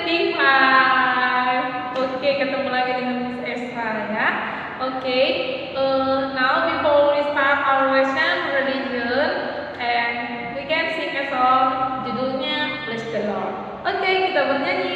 P5. Oke, ketemu lagi dengan Miss Esra ya. Oke, now before we start our lesson religion and we can sing a song, judulnya Bless the Lord. Oke, kita bernyanyi.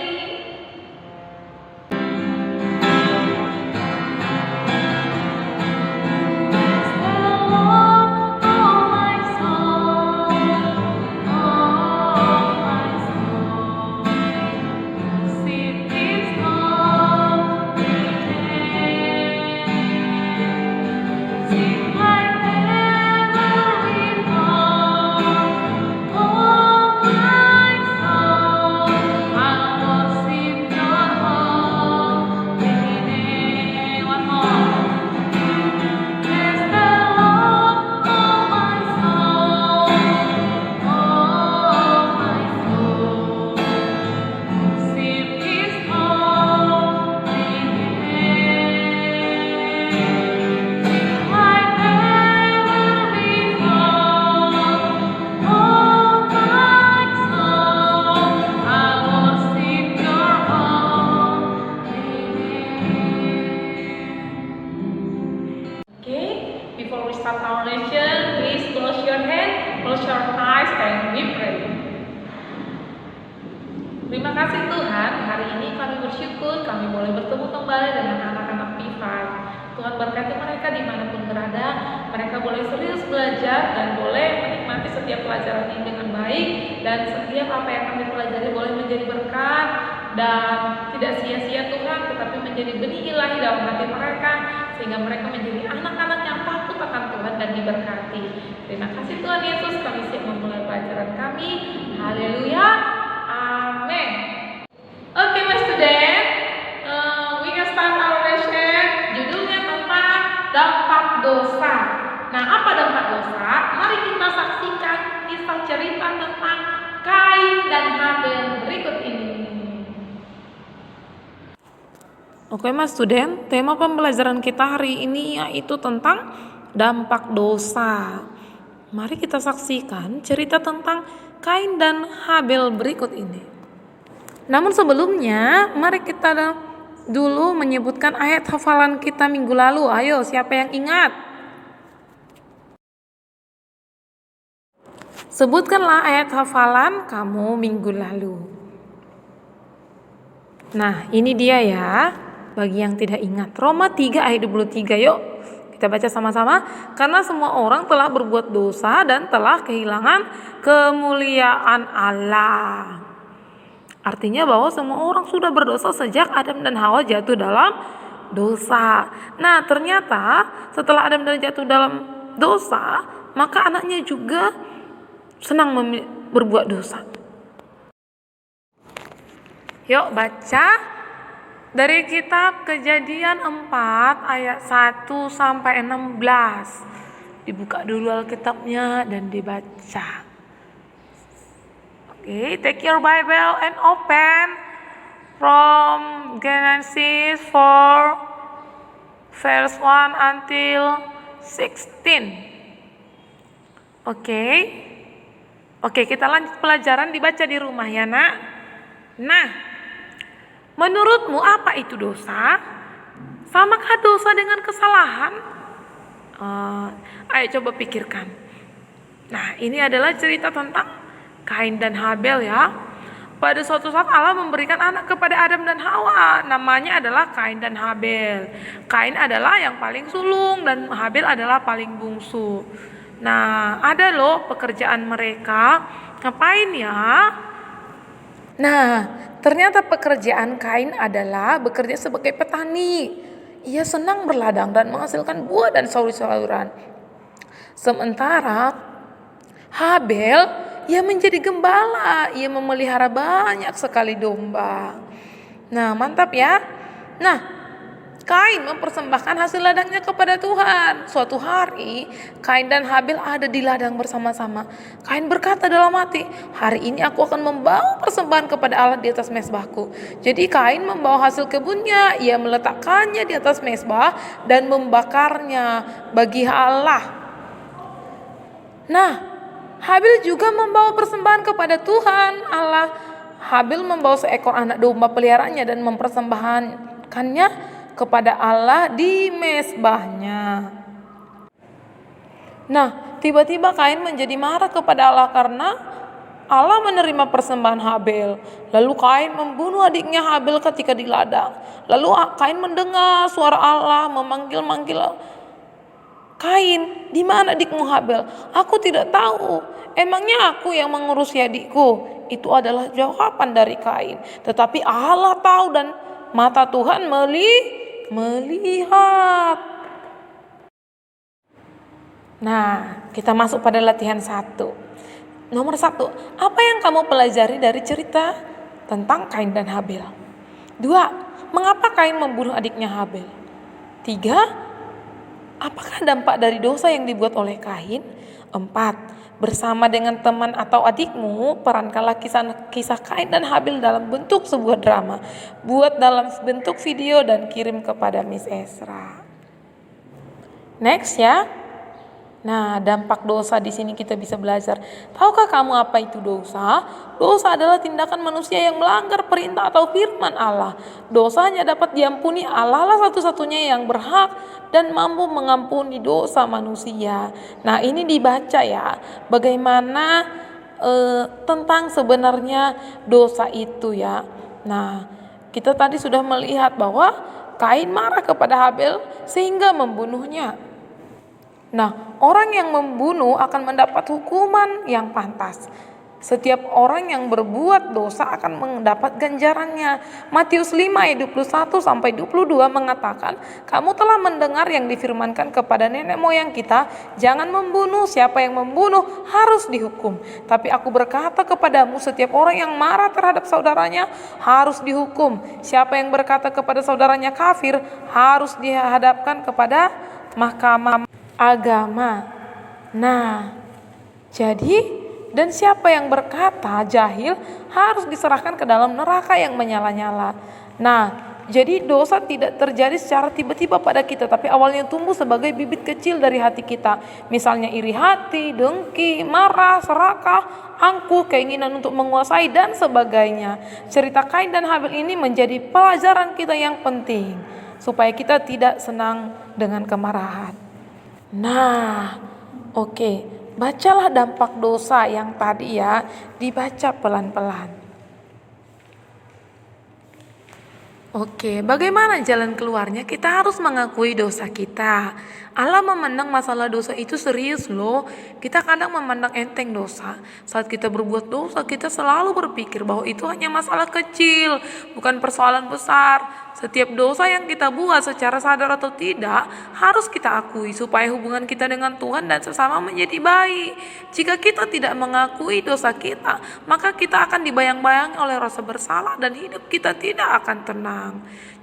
Before we start our lesson, please close your hand, close your eyes, and we pray. Terima kasih Tuhan, hari ini kami bersyukur kami boleh bertemu kembali dengan anak-anak P5. Tuhan berkati mereka dimanapun berada, mereka boleh serius belajar dan boleh menikmati setiap pelajaran ini dengan baik, dan setiap apa yang kami pelajari boleh menjadi berkat dan tidak sia-sia Tuhan, tetapi menjadi benih ilahi dalam hati mereka, sehingga mereka menjadi anak-anak yang takut akan Tuhan dan diberkati. Terima kasih Tuhan Yesus, kami siap memulai pelajaran kami. Haleluya, amin. Oke, my student, we can start our lesson. Judulnya tentang dampak dosa. Nah, apa dampak dosa? Mari kita saksikan kisah cerita tentang Kain dan Habel berikut ini. Oke mas student, tema pembelajaran kita hari ini yaitu tentang dampak dosa. Mari kita saksikan cerita tentang Kain dan Habel berikut ini. Namun sebelumnya, mari kita dulu menyebutkan ayat hafalan kita minggu lalu. Ayo, siapa yang ingat? Sebutkanlah ayat hafalan kamu minggu lalu. Nah, ini dia ya. Bagi yang tidak ingat, Roma 3 ayat 23, yuk kita baca sama-sama. Karena semua orang telah berbuat dosa dan telah kehilangan kemuliaan Allah. Artinya bahwa semua orang sudah berdosa sejak Adam dan Hawa jatuh dalam dosa. Nah, ternyata setelah Adam dan jatuh dalam dosa, maka anaknya juga senang berbuat dosa. Yuk baca dari kitab Kejadian 4 ayat 1 sampai 16. Dibuka dulu Alkitabnya dan dibaca. Oke, take your Bible and open from Genesis 4 verse 1 until 16. Oke, kita lanjut pelajaran, dibaca di rumah ya nak. Nah, menurutmu apa itu dosa? Samakah dosa dengan kesalahan? Ayo coba pikirkan. Nah, ini adalah cerita tentang Kain dan Habel ya. Pada suatu saat Allah memberikan anak kepada Adam dan Hawa. Namanya adalah Kain dan Habel. Kain adalah yang paling sulung dan Habel adalah paling bungsu. Nah, ada loh pekerjaan mereka. Ngapain ya? Nah, ternyata pekerjaan Kain adalah bekerja sebagai petani. Ia senang berladang dan menghasilkan buah dan sayur-sayuran. Sementara Habel, ia menjadi gembala. Ia memelihara banyak sekali domba. Nah, mantap ya. Nah, Kain mempersembahkan hasil ladangnya kepada Tuhan. Suatu hari, Kain dan Habel ada di ladang bersama-sama. Kain berkata dalam hati, hari ini aku akan membawa persembahan kepada Allah di atas mezbahku. Jadi Kain membawa hasil kebunnya, ia meletakkannya di atas mezbah dan membakarnya bagi Allah. Nah, Habel juga membawa persembahan kepada Tuhan Allah. Habil membawa seekor anak domba peliharaannya dan mempersembahkannya kepada Allah di mezbahnya. Nah, tiba-tiba Kain menjadi marah kepada Allah karena Allah menerima persembahan Habil. Lalu Kain membunuh adiknya Habil ketika di ladang. Lalu Kain mendengar suara Allah memanggil-manggil, "Kain, di mana adikmu Habil?" "Aku tidak tahu. Emangnya aku yang mengurusi adikku?" Itu adalah jawaban dari Kain. Tetapi Allah tahu dan mata Tuhan melihat. Nah, kita masuk pada latihan 1. Nomor 1, apa yang kamu pelajari dari cerita tentang Kain dan Habil? 2, mengapa Kain membunuh adiknya Habil? 3, apakah dampak dari dosa yang dibuat oleh Kain? 4, bersama dengan teman atau adikmu, perankanlah kisah Kain dan Habil dalam bentuk sebuah drama. Buat dalam bentuk video dan kirim kepada Miss Esra. Next ya. Nah, dampak dosa di sini kita bisa belajar. Tahukah kamu apa itu dosa? Dosa adalah tindakan manusia yang melanggar perintah atau firman Allah. Dosanya dapat diampuni, Allah lah satu-satunya yang berhak dan mampu mengampuni dosa manusia. Nah, ini dibaca ya, bagaimana tentang sebenarnya dosa itu ya. Nah, kita tadi sudah melihat bahwa Kain marah kepada Habil sehingga membunuhnya. Nah, orang yang membunuh akan mendapat hukuman yang pantas. Setiap orang yang berbuat dosa akan mendapat ganjarannya. Matius 5 ayat 21 sampai 22 mengatakan, "Kamu telah mendengar yang difirmankan kepada nenek moyang kita, jangan membunuh, siapa yang membunuh harus dihukum. Tapi aku berkata kepadamu, setiap orang yang marah terhadap saudaranya harus dihukum. Siapa yang berkata kepada saudaranya kafir harus dihadapkan kepada mahkamah agama." Nah, jadi dan siapa yang berkata jahil harus diserahkan ke dalam neraka yang menyala-nyala. Nah, jadi dosa tidak terjadi secara tiba-tiba pada kita, tapi awalnya tumbuh sebagai bibit kecil dari hati kita. Misalnya iri hati, dengki, marah, serakah, angkuh, keinginan untuk menguasai dan sebagainya. Cerita Kain dan Habil ini menjadi pelajaran kita yang penting supaya kita tidak senang dengan kemarahan. Nah, oke, bacalah dampak dosa yang tadi ya, dibaca pelan-pelan. Oke, bagaimana jalan keluarnya? Kita harus mengakui dosa kita. Allah memandang masalah dosa itu serius loh. Kita kadang memandang enteng dosa. Saat kita berbuat dosa, kita selalu berpikir bahwa itu hanya masalah kecil, bukan persoalan besar. Setiap dosa yang kita buat secara sadar atau tidak harus kita akui supaya hubungan kita dengan Tuhan dan sesama menjadi baik. Jika kita tidak mengakui dosa kita, maka kita akan dibayang-bayangi oleh rasa bersalah dan hidup kita tidak akan tenang.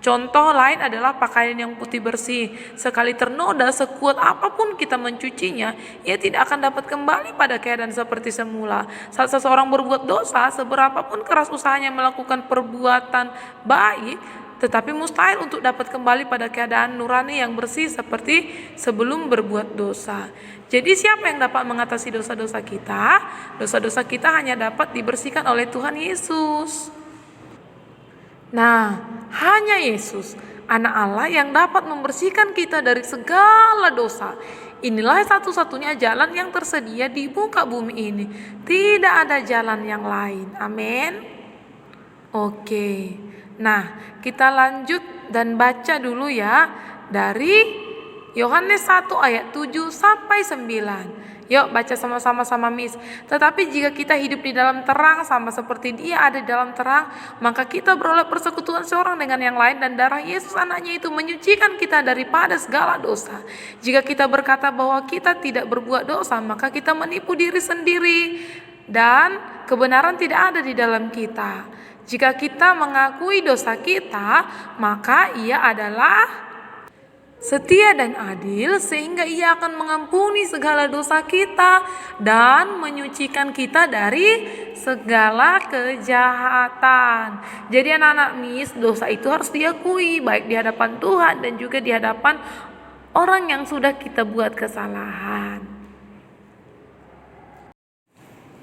Contoh lain adalah pakaian yang putih bersih. Sekali ternoda, sekuat apapun kita mencucinya, ia tidak akan dapat kembali pada keadaan seperti semula. Saat seseorang berbuat dosa, seberapapun keras usahanya melakukan perbuatan baik, tetapi mustahil untuk dapat kembali pada keadaan nurani yang bersih seperti sebelum berbuat dosa. Jadi siapa yang dapat mengatasi dosa-dosa kita? Dosa-dosa kita hanya dapat dibersihkan oleh Tuhan Yesus. Nah, hanya Yesus, Anak Allah, yang dapat membersihkan kita dari segala dosa. Inilah satu-satunya jalan yang tersedia di muka bumi ini. Tidak ada jalan yang lain. Amin. Oke. Nah, kita lanjut dan baca dulu ya dari Yohanes 1 ayat 7 sampai 9. Yuk baca sama-sama Miss. Tetapi jika kita hidup di dalam terang sama seperti Dia ada di dalam terang, maka kita beroleh persekutuan seorang dengan yang lain, dan darah Yesus anaknya itu menyucikan kita daripada segala dosa. Jika kita berkata bahwa kita tidak berbuat dosa, maka kita menipu diri sendiri dan kebenaran tidak ada di dalam kita. Jika kita mengakui dosa kita, maka Ia adalah setia dan adil sehingga Ia akan mengampuni segala dosa kita dan menyucikan kita dari segala kejahatan. Jadi anak-anak Miss, dosa itu harus diakui baik di hadapan Tuhan dan juga di hadapan orang yang sudah kita buat kesalahan.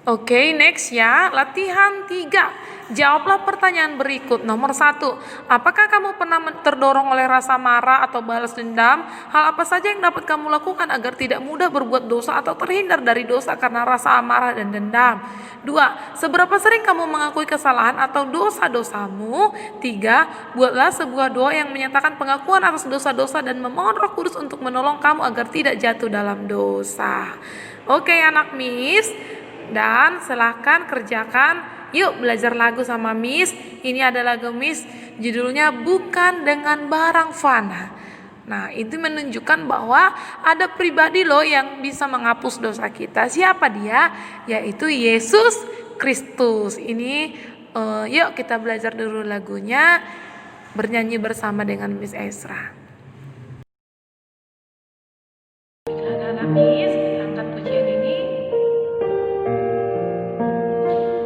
Oke, next ya. Latihan 3. Jawablah pertanyaan berikut. Nomor 1. Apakah kamu pernah terdorong oleh rasa marah atau balas dendam? Hal apa saja yang dapat kamu lakukan agar tidak mudah berbuat dosa atau terhindar dari dosa karena rasa amarah dan dendam? 2. Seberapa sering kamu mengakui kesalahan atau dosa-dosamu? 3. Buatlah sebuah doa yang menyatakan pengakuan atas dosa-dosa dan memohon Roh Kudus untuk menolong kamu agar tidak jatuh dalam dosa. Oke, anak Miss. Dan silahkan kerjakan. Yuk belajar lagu sama Miss. Ini ada lagu Miss, judulnya Bukan Dengan Barang Fana. Nah, itu menunjukkan bahwa ada pribadi loh yang bisa menghapus dosa kita. Siapa dia? Yaitu Yesus Kristus. Ini yuk kita belajar dulu lagunya, bernyanyi bersama dengan Miss Ezra. Anak-anak Miss, angkat pujian ini.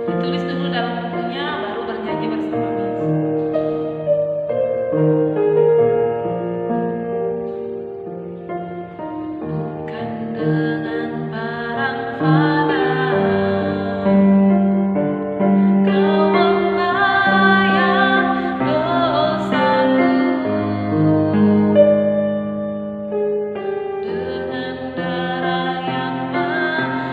Ditulis dulu dalam bukunya, baru bernyanyi bersama Miss. Bukan dengan barang fana kau membayar dosaku, dengan darah yang mahal.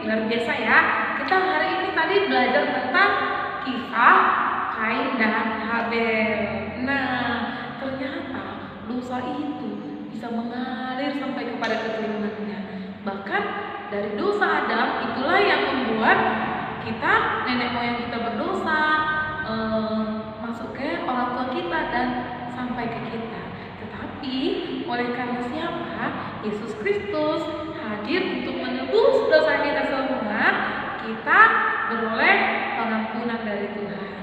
Luar biasa ya. Kita hari ini tadi belajar tentang kisah Kain dan Habel. Nah, ternyata dosa itu bisa mengalir sampai kepada keturunannya. Bahkan dari dosa Adam itulah yang membuat kita, nenek moyang kita berdosa, masuk ke orang tua kita dan sampai ke kita. Tetapi oleh karena siapa? Yesus Kristus hadir untuk menebus dosa kita semua, kita beroleh pengampunan dari Tuhan.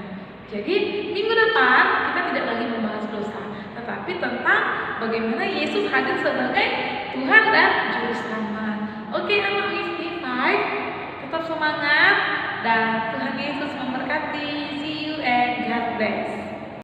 Jadi minggu depan kita tidak lagi membahas dosa, tetapi tentang bagaimana Yesus hadir sebagai Tuhan dan Juru Selamat. Oke, anak Miss D5, tetap semangat dan Tuhan Yesus memberkati. See you and God bless.